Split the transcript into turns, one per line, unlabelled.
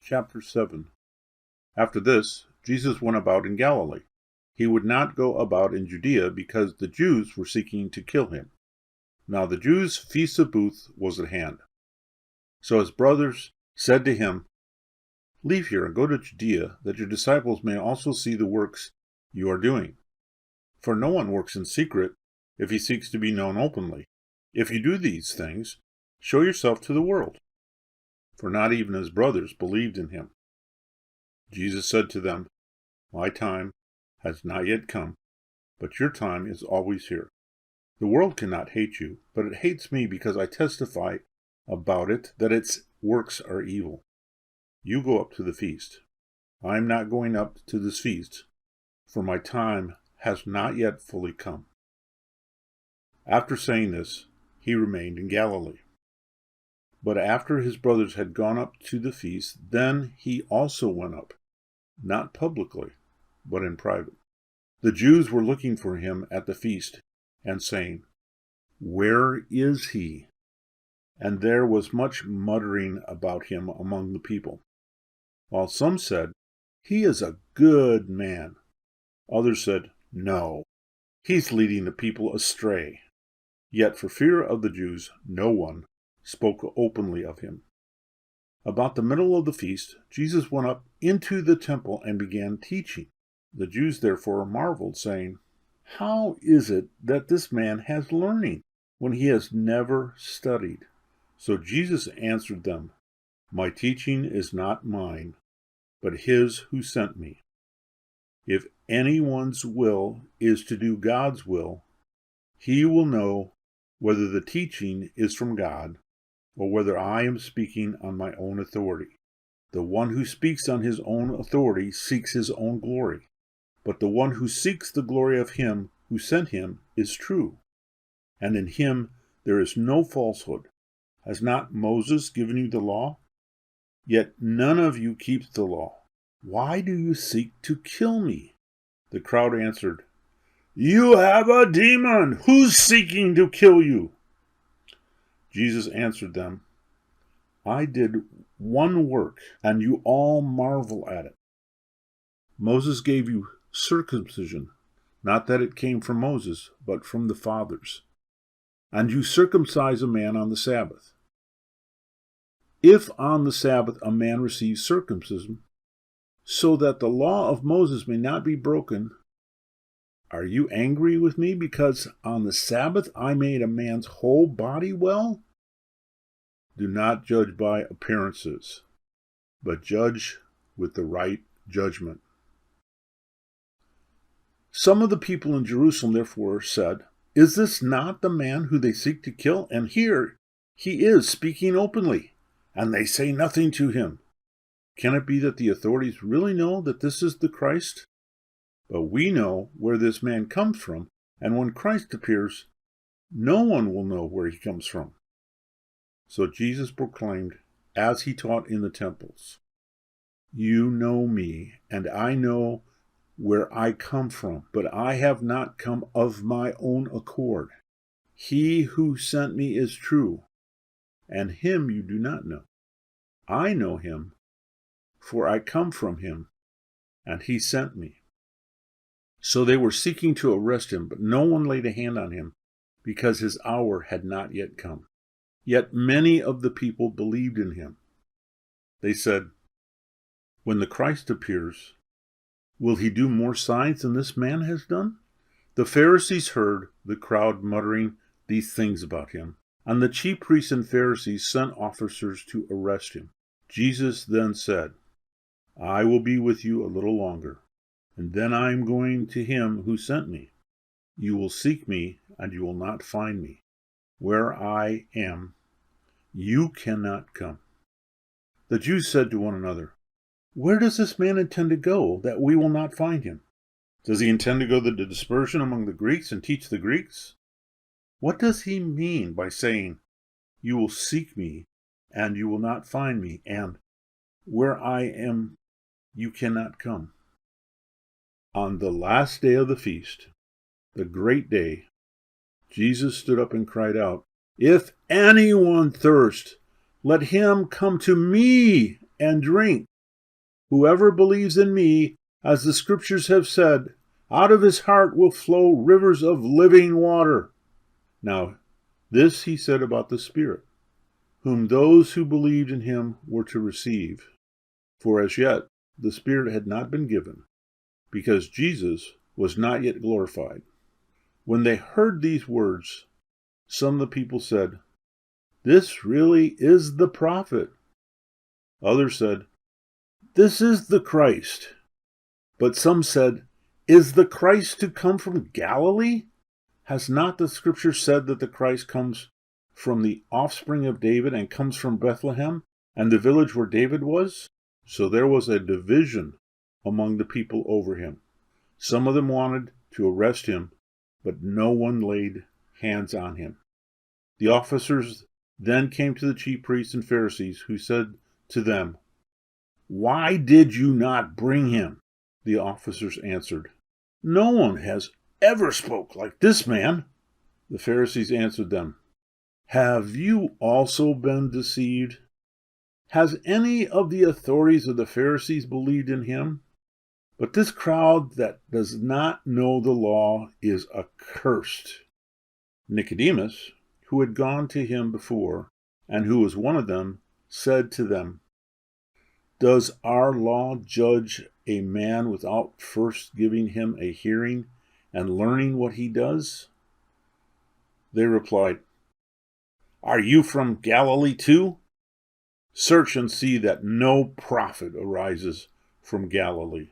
Chapter 7. After this, Jesus went about in Galilee. He would not go about in Judea because the Jews were seeking to kill him. Now the Jews' feast of booths was at hand. So his brothers said to him, "Leave here and go to Judea, that your disciples may also see the works you are doing. For no one works in secret if he seeks to be known openly. If you do these things, show yourself to the world." For not even his brothers believed in him. Jesus said to them, "My time has not yet come, but your time is always here. The world cannot hate you, but it hates me because I testify about it that its works are evil. You go up to the feast. I am not going up to this feast, for my time has not yet fully come." After saying this, he remained in Galilee. But after his brothers had gone up to the feast, then he also went up, not publicly, but in private. The Jews were looking for him at the feast, and saying, "Where is he?" And there was much muttering about him among the people. While some said, "He is a good man." Others said, "No, he's leading the people astray." Yet for fear of the Jews, no one spoke openly of him. About the middle of the feast, Jesus went up into the temple and began teaching. The Jews therefore marveled, saying, "How is it that this man has learning, when he has never studied?" So Jesus answered them, "My teaching is not mine, but his who sent me. If anyone's will is to do God's will, he will know whether the teaching is from God, or whether I am speaking on my own authority. The one who speaks on his own authority seeks his own glory, but the one who seeks the glory of him who sent him is true, and in him there is no falsehood. Has not Moses given you the law? Yet none of you keeps the law. Why do you seek to kill me?" The crowd answered, "You have a demon! Who's seeking to kill you?" Jesus answered them, "I did one work, and you all marvel at it. Moses gave you circumcision, not that it came from Moses, but from the fathers. And you circumcise a man on the Sabbath. If on the Sabbath a man receives circumcision, so that the law of Moses may not be broken, are you angry with me because on the Sabbath I made a man's whole body well? Do not judge by appearances, but judge with the right judgment." Some of the people in Jerusalem therefore said, "Is this not the man who they seek to kill? And here he is speaking openly, and they say nothing to him. Can it be that the authorities really know that this is the Christ? But we know where this man comes from, and when Christ appears, no one will know where he comes from." So Jesus proclaimed, as he taught in the temples, "You know me, and I know where I come from, but I have not come of my own accord. He who sent me is true, and him you do not know. I know him, for I come from him, and he sent me." So they were seeking to arrest him, but no one laid a hand on him, because his hour had not yet come. Yet many of the people believed in him. They said, "When the Christ appears, will he do more signs than this man has done?" The Pharisees heard the crowd muttering these things about him, and the chief priests and Pharisees sent officers to arrest him. Jesus then said, "I will be with you a little longer, and then I am going to him who sent me. You will seek me, and you will not find me. Where I am, you cannot come." The Jews said to one another, "Where does this man intend to go, that we will not find him? Does he intend to go to the dispersion among the Greeks and teach the Greeks? What does he mean by saying, 'You will seek me, and you will not find me,' and 'Where I am, you cannot come'?" On the last day of the feast, the great day, Jesus stood up and cried out, "If anyone thirst, let him come to me and drink. Whoever believes in me, as the scriptures have said, out of his heart will flow rivers of living water. Now, this he said about the Spirit, whom those who believed in him were to receive. For as yet the Spirit had not been given, because Jesus was not yet glorified. When they heard these words, some of the people said, "This really is the prophet." Others said, "This is the Christ." But some said, "Is the Christ to come from Galilee? Has not the scripture said that the Christ comes from the offspring of David and comes from Bethlehem and the village where David was?" So there was a division among the people over him. Some of them wanted to arrest him, but no one laid hands on him. The officers then came to the chief priests and Pharisees, who said to them, "Why did you not bring him?" The officers answered, "No one has ever spoke like this man." The Pharisees answered them, "Have you also been deceived? Has any of the authorities of the Pharisees believed in him? But this crowd that does not know the law is accursed." Nicodemus, who had gone to him before, and who was one of them, said to them, "Does our law judge a man without first giving him a hearing and learning what he does?" They replied, "Are you from Galilee too? Search and see that no prophet arises from Galilee."